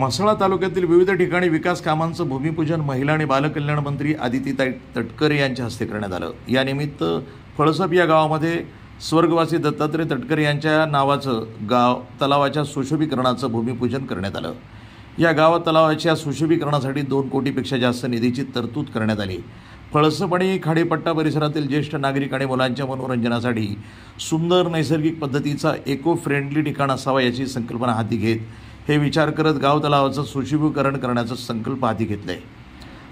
म्हसळा तालुक्यातील विविध ठिकाणी विकास कामांचं भूमिपूजन महिला आणि बालकल्याण मंत्री आदितीताई तटकरे यांच्या हस्ते करण्यात आलं। या निमित्त फळसप या गावामध्ये स्वर्गवासी दत्तात्रय तटकरे यांच्या नावाचं गाव तलावाच्या सुशोभीकरणाचं भूमिपूजन करण्यात आलं। या गावात तलावाच्या सुशोभीकरणासाठी 2 कोटीपेक्षा जास्त निधीची तरतूद करण्यात आली। फळसप आणि खाडीपट्टा परिसरातील ज्येष्ठ नागरिक आणि मुलांच्या मनोरंजनासाठी सुंदर नैसर्गिक पद्धतीचा इको फ्रेंडली ठिकाण असावा याची संकल्पना हाती घेत हे विचार करत गाव तलावाचं सुशोभीकरण करण्याचा संकल्प हाती घेतलाय।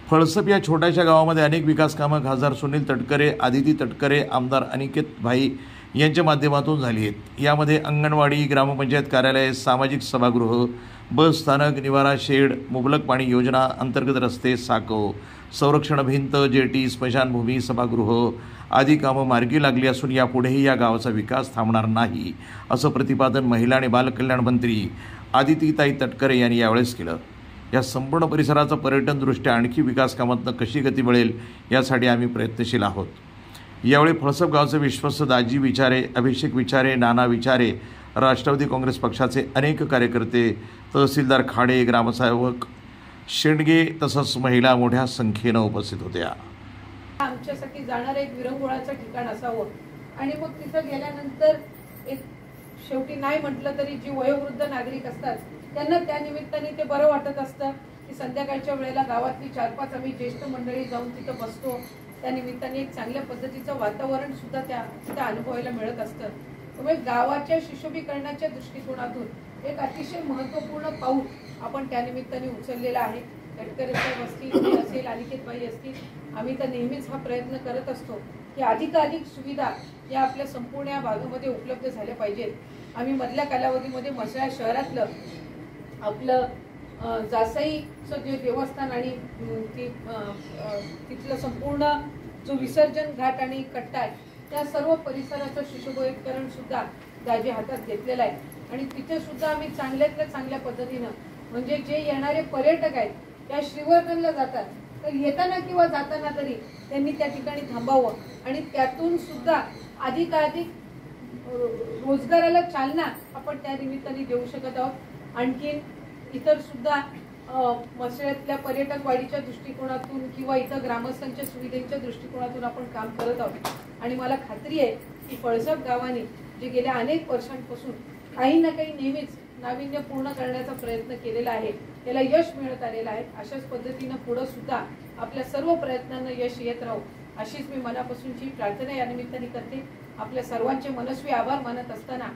फळसप या छोट्याशा गावामध्ये अनेक विकास कामं खासदार सुनील तटकरे, आदिती तटकरे, आमदार अनिकेत भाई यांच्या माध्यमातून झाली आहेत। यामध्ये अंगणवाडी, ग्रामपंचायत कार्यालय, सामाजिक सभागृह, बस स्थानक, निवारा शेड, मुबलक पाणी योजना, अंतर्गत रस्ते, साकव, संरक्षण भिंत, जेटी, स्मशानभूमी, सभागृह आदी कामं मार्गी लागली असून यापुढेही या गावाचा विकास थांबणार नाही असं प्रतिपादन महिला आणि बालकल्याण मंत्री आदितीताई तटकरे यांनी यावेळेस केलं। या संपूर्ण परिसराचा पर्यटनदृष्ट्या आणखी विकास कामांना कशी गती मिळेल यासाठी आम्ही प्रयत्नशील आहोत। यावेळी फळसप गावचे विश्वस्त दाजी विचारे, अभिषेक विचारे, नाना विचारे, राष्ट्रवादी काँग्रेस पक्षाचे अनेक कार्यकर्ते, तहसीलदार खाडे, ग्रामसेवक शेंडगे तसंच महिला मोठ्या संख्येनं उपस्थित होत्या। आमच्यासाठी जाणार एक विरंगुळाचं ठिकाण असावं आणि मग तिथं गेल्यानंतर एक शेवटी नाही म्हटलं तरी जी वयोवृद्ध नागरिक असतात त्यांना त्या निमित्ताने ते बरं वाटत असतं की संध्याकाळच्या वेळेला गावातली 4-5 आम्ही ज्येष्ठ मंडळी जाऊन तिथं बसतो। त्या निमित्ताने एक चांगल्या पद्धतीचं वातावरण सुद्धा त्या अनुभवायला मिळत असतं। त्यामुळे गावाच्या सुशोभीकरणाच्या दृष्टिकोनातून एक अतिशय महत्त्वपूर्ण पाऊल आपण त्या निमित्ताने उचललेला आहे। तटकरे साहेब असतील असेल, अनिकेत भाई असतील, आम्ही तर नेहमीच हा प्रयत्न करत असतो की अधिकाधिक सुविधा या आपल्या संपूर्ण या भागामध्ये उपलब्ध झाल्या पाहिजेत। आम्ही मधल्या कालावधीमध्ये म्हसळा शहरातलं आपलं जासईचं जे देवस्थान आणि तिथलं संपूर्ण जो विसर्जन घाट आणि कट्टा आहे त्या सर्व परिसराचं सुशोभीकरण सुद्धा दाजी हातात घेतलेलं आहे आणि तिथे सुद्धा आम्ही चांगल्यातल्या चांगल्या पद्धतीनं म्हणजे जे येणारे पर्यटक आहेत त्या श्रीवर्धनला जातात तर येताना किंवा जाताना तरी त्यांनी त्या ठिकाणी थांबावं आणि त्यातून सुद्धा अधिकाधिक रोजगाराला चालना आपण त्या निमित्ताने देऊ शकत आहोत। आणखीन इतर सुद्धा म्हसळ्यातल्या पर्यटक वाढीच्या दृष्टिकोनातून किंवा इतर ग्रामस्थांच्या सुविधेच्या दृष्टिकोनातून आपण काम करत आहोत आणि मला खात्री आहे की फळसप गावाने जे गेल्या अनेक वर्षांपासून काही ना काही नेहमीच नाविन्यपूर्ण करण्याचा प्रयत्न केलेला आहे त्याला यश मिळत आलेलं आहे। अशाच पद्धतीनं पुढे सुद्धा आपल्या सर्व प्रयत्नांना यश येत राहू अशीच मी मनापासूनची प्रार्थना या निमित्ताने करते। आपल्या सर्वांचे मनस्वी आभार मानत असताना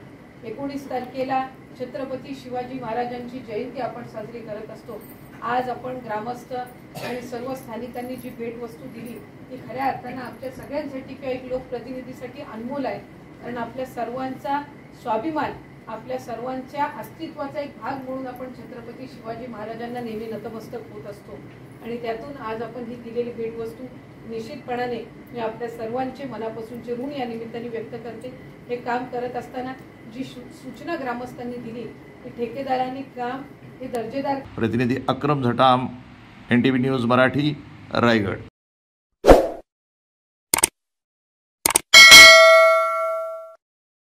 19 तारखेला छत्रपती शिवाजी महाराजांची जयंती आपण साजरी करत असतो। आज आपण ग्रामस्थ आणि सर्व स्थानिकांनी जी भेटवस्तू दिली ती खऱ्या अर्थानं आमच्या सगळ्यांसाठी किंवा एक लोकप्रतिनिधीसाठी अनमोल आहे, कारण आपल्या सर्वांचा स्वाभिमान, आपल्या सर्वांच्या अस्तित्वाचा एक भाग म्हणून आपण छत्रपती शिवाजी महाराजांना नेहमी नतमस्तक होत असतो आणि त्यातून आज आपण ही दिलेली भेटवस्तू निश्चितपणाने मी आपल्या सर्वांचे मनापासूनचे ऋण या निमित्ताने व्यक्त करते। हे काम करत असताना जी सूचना ग्रामस्थांनी दिली की ठेकेदारांनी काम हे दर्जेदार। प्रतिनिधी अक्रम झटाम, NTV न्यूज मराठी, रायगड।